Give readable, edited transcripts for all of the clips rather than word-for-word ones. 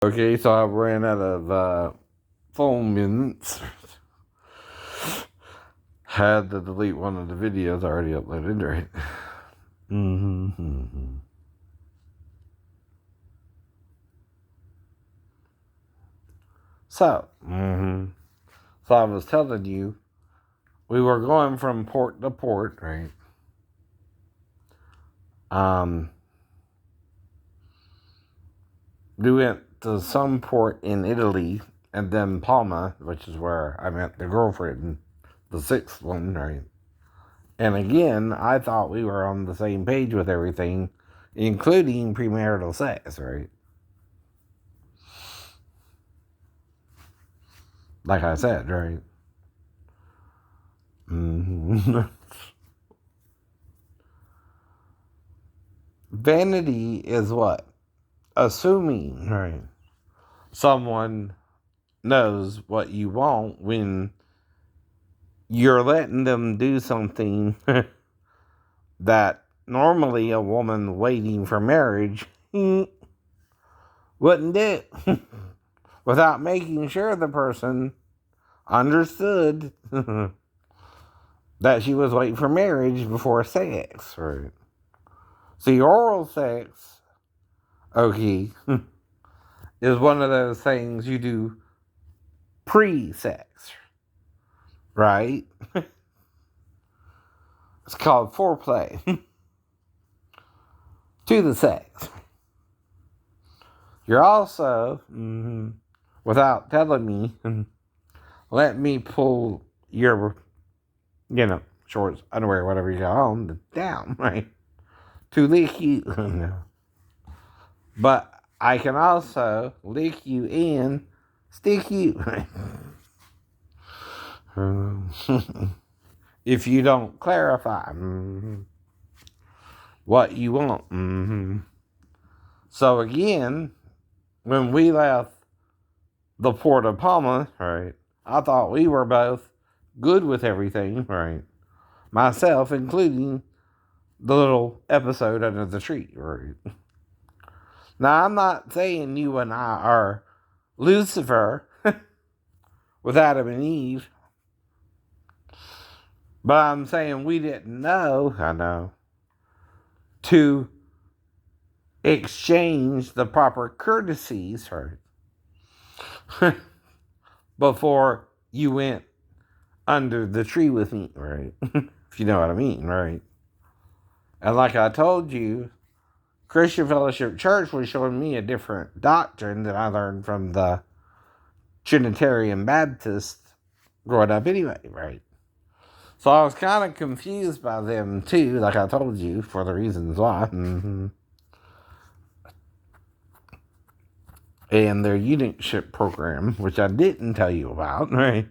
Okay, so I ran out of phone minutes. Had to delete one of the videos I already uploaded, right? Mm-hmm. So I was telling you, we were going from port to port, right? Um, we went to some port in Italy, and then Palma, which is where I met the girlfriend, the sixth one, right? And again, I thought we were on the same page with everything, including premarital sex, right? Like I said, right? Mm-hmm. Vanity is what? Assuming, right? Someone knows what you want when you're letting them do something that normally a woman waiting for marriage wouldn't do without making sure the person understood that she was waiting for marriage before sex, right? See, oral sex, okay, is one of those things you do pre-sex, right? It's called foreplay to the sex. You're also, without telling me, let me pull your, shorts, underwear, whatever you got on, down, right? To lick you. But I can also lick you and stick you. If you don't clarify what you want. So again, when we left the Port of Palma, right, I thought we were both good with everything, right? Myself, including the little episode under the tree, right? Now, I'm not saying you and I are Lucifer with Adam and Eve, but I'm saying we didn't know, to exchange the proper courtesies, right? Before you went under the tree with me, right? If you know what I mean, right? And like I told you, Christian Fellowship Church was showing me a different doctrine that I learned from the Trinitarian Baptist growing up anyway, right? So I was kind of confused by them too, like I told you, for the reasons why. And their unitship program, which I didn't tell you about, right?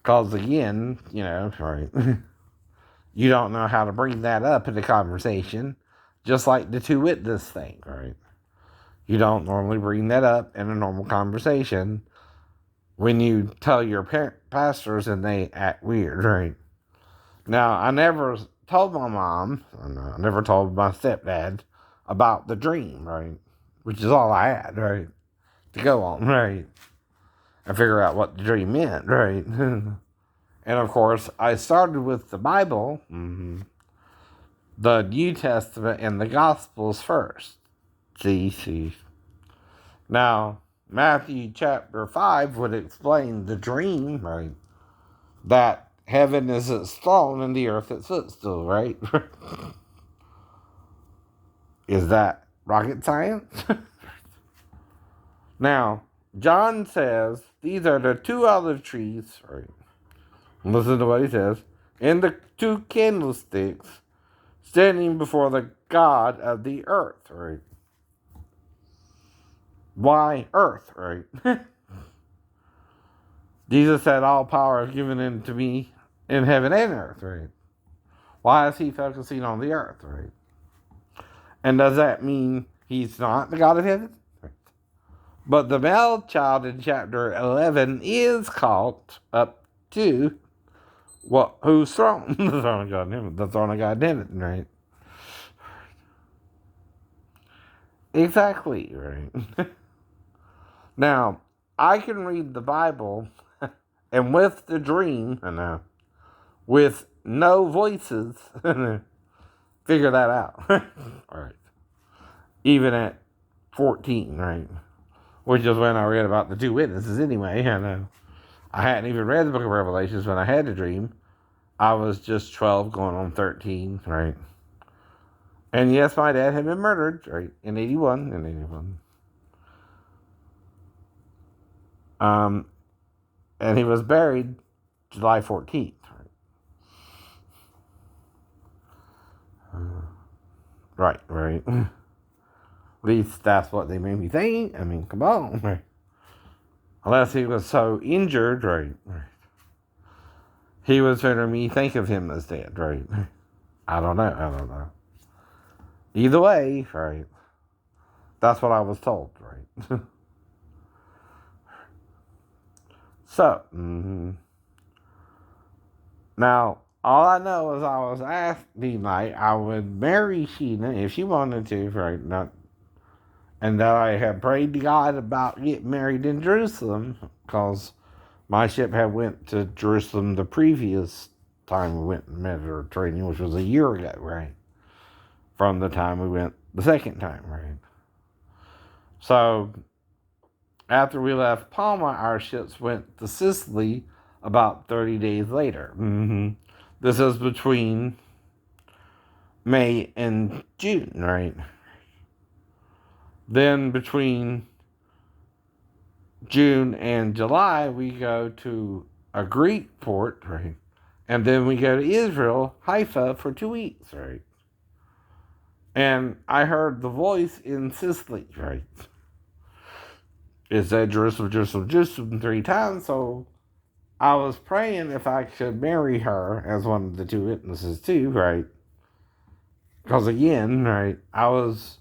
Because again, right, you don't know how to bring that up in the conversation, just like the two witness thing, right? You don't normally bring that up in a normal conversation when you tell your pastors and they act weird, right? Now, I never told my mom, I never told my stepdad about the dream, right? Which is all I had, right? To go on, right? And figure out what the dream meant, right? And of course, I started with the Bible, the New Testament, and the Gospels first. See. Now, Matthew chapter 5 would explain the dream, right? That heaven is its throne and the earth its footstool, right? Is that rocket science? Now, John says these are the two olive trees, right? Listen to what he says. And the two candlesticks standing before the God of the earth, right? Why earth, right? Jesus said, all power is given unto me in heaven and earth, right? Why is he focusing on the earth, right? And does that mean he's not the God of heaven? Right. But the male child in chapter 11 is called up to whose throne? The throne of God in heaven. The throne of God in heaven, right? Exactly, right? Now, I can read the Bible and with the dream, with no voices, figure that out. All right. Even at 14, right? Which is when I read about the two witnesses anyway. I hadn't even read the book of Revelations when I had the dream. I was just 12 going on 13, right? And yes, my dad had been murdered, right, in 81. And he was buried July 14th, right? Right. At least that's what they made me think. I mean, come on. Right? Unless he was so injured, right? He was making me think of him as dead, right? I don't know. Either way, right? That's what I was told, right? So, now, all I know is I was asked the night I would marry Sheena if she wanted to, right? Not, and that I had prayed to God about getting married in Jerusalem, because my ship had went to Jerusalem the previous time we went in the Mediterranean, which was a year ago, right? From the time we went the second time, right? So, after we left Palma, our ships went to Sicily about 30 days later. This is between May and June, right? Then between June and July, we go to a Greek port, right? And then we go to Israel, Haifa, for 2 weeks, right? And I heard the voice in Sicily, right? It said Jerusalem, Jerusalem, Jerusalem 3 times, so I was praying if I could marry her as one of the two witnesses too, right? Because again, right, I was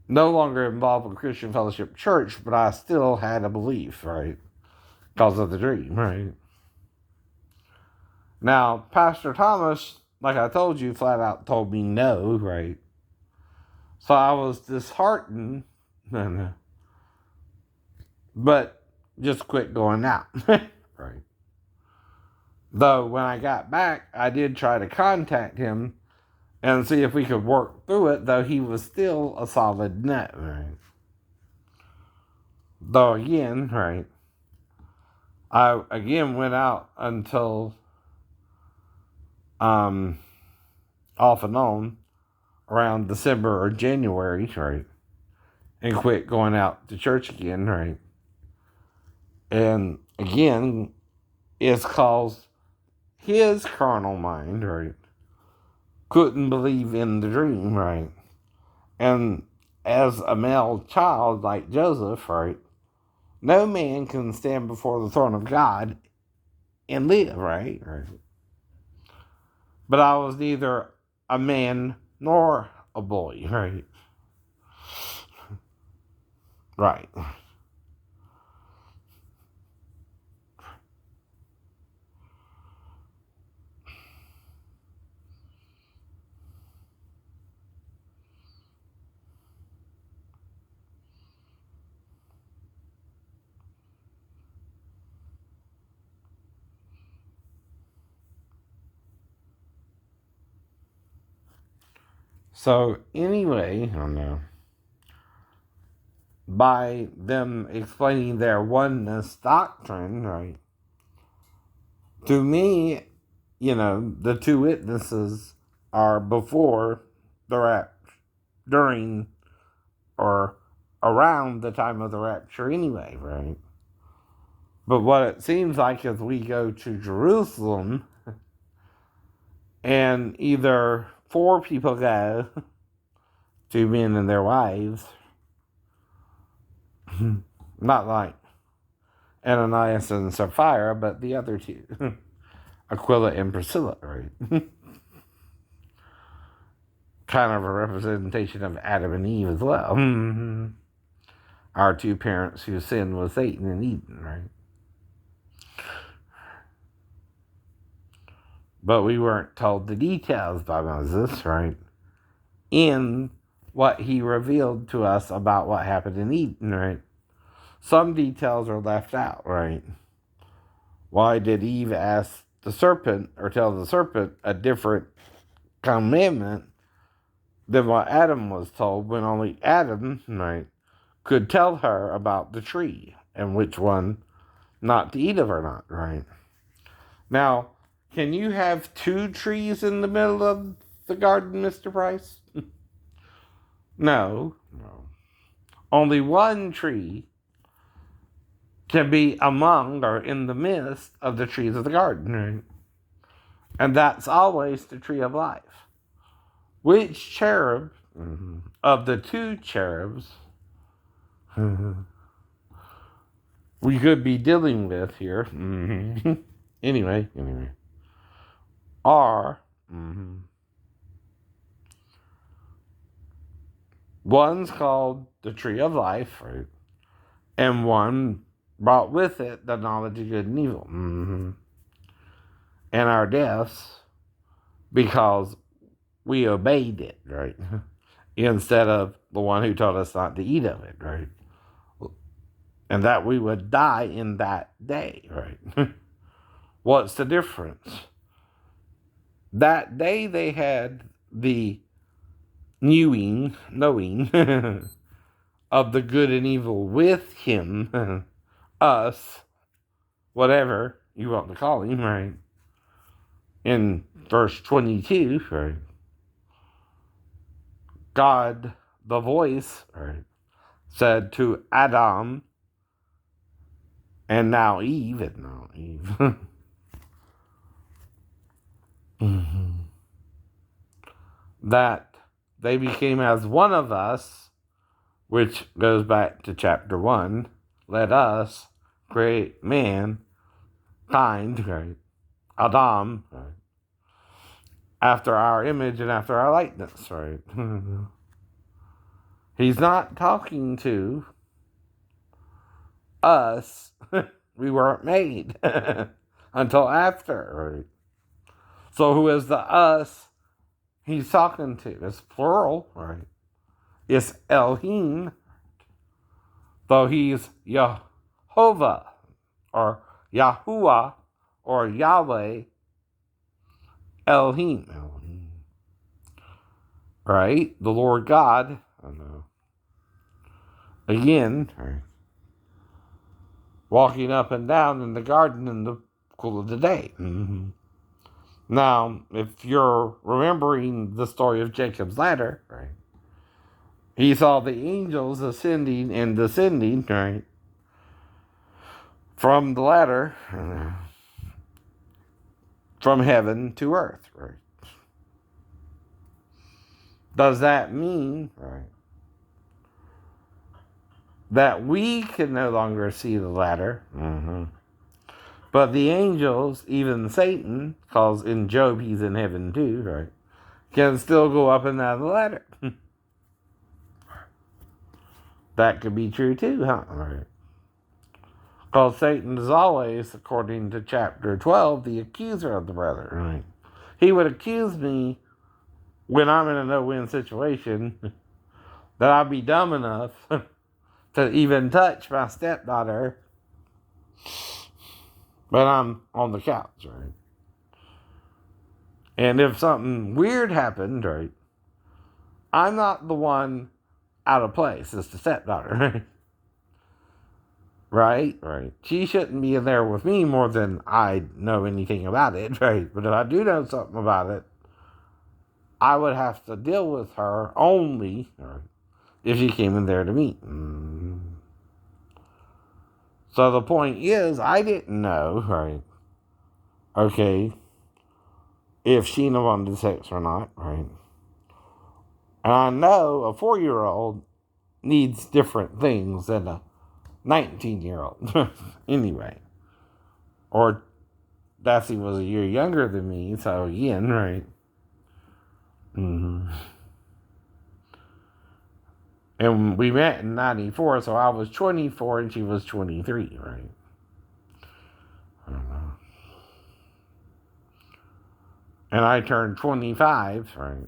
no longer involved with Christian Fellowship Church, but I still had a belief, right? Because of the dream, right? Now, Pastor Thomas, like I told you, flat out told me no, right? So I was disheartened, but just quit going out, right? Though when I got back, I did try to contact him and see if we could work through it, though he was still a solid no, right? Though again, right, I again went out until off and on around December or January, right, and quit going out to church again, right? And again, it's cause his carnal mind, right, couldn't believe in the dream, right? And as a male child like Joseph, right, no man can stand before the throne of God and live, right? Right. But I was neither a man nor a boy, right? Right. So anyway, I don't know. By them explaining their oneness doctrine, right? To me, the two witnesses are before the rapture, during or around the time of the rapture anyway, right? But what it seems like is we go to Jerusalem and either 4 people go, 2 men and their wives, not like Ananias and Sapphira, but the other 2, Aquila and Priscilla, right? Kind of a representation of Adam and Eve as well. Our 2 parents who sinned with Satan in Eden, right? But we weren't told the details by Moses, right? In what he revealed to us about what happened in Eden, right? some details are left out, right? Why did Eve ask the serpent or tell the serpent a different commandment than what Adam was told when only Adam, right, could tell her about the tree and which one not to eat of or not, right? Now, can you have two trees in the middle of the garden, Mr. Price? No. Only one tree can be among or in the midst of the trees of the garden, right? And that's always the tree of life. Which cherub of the two cherubs we could be dealing with here, anyway, are one's called the tree of life, right? And one brought with it the knowledge of good and evil. And our deaths because we obeyed it, right? Instead of the one who told us not to eat of it, right? And that we would die in that day, right? What's the difference? That day they had the knowing of the good and evil with him, us, whatever you want to call him, right? In verse 22, right? God, the voice, right, said to Adam, and now Eve, that they became as one of us, which goes back to chapter 1. Let us create mankind, right? Adam, right? After our image and after our likeness, right? He's not talking to us. We weren't made until after, right? So who is the us he's talking to? It's plural, right? It's Elohim, though he's Jehovah or Yahuwah or Yahweh Elohim. Right? The Lord God. I know. Again, right, walking up and down in the garden in the cool of the day. Now, if you're remembering the story of Jacob's ladder, right, he saw the angels ascending and descending, right, from the ladder, from heaven to earth, right? Does that mean, right, that we can no longer see the ladder? But the angels, even Satan, because in Job he's in heaven too, right, can still go up and down the ladder. That could be true too, huh? Right. Because Satan is always, according to chapter 12, the accuser of the brethren. Right. He would accuse me when I'm in a no-win situation that I'd be dumb enough to even touch my stepdaughter when I'm on the couch, right? And if something weird happened, right, I'm not the one out of place. It's the stepdaughter, right? Right. She shouldn't be in there with me more than I know anything about it, right? But if I do know something about it, I would have to deal with her only, right, if she came in there to meet. So the point is, I didn't know, right, okay, if Sheena wanted sex or not, right? And I know a 4-year-old needs different things than a 19-year-old. Anyway. Or Dassy was a year younger than me, so again, right? And we met in 94, so I was 24 and she was 23, right? And I turned 25, right?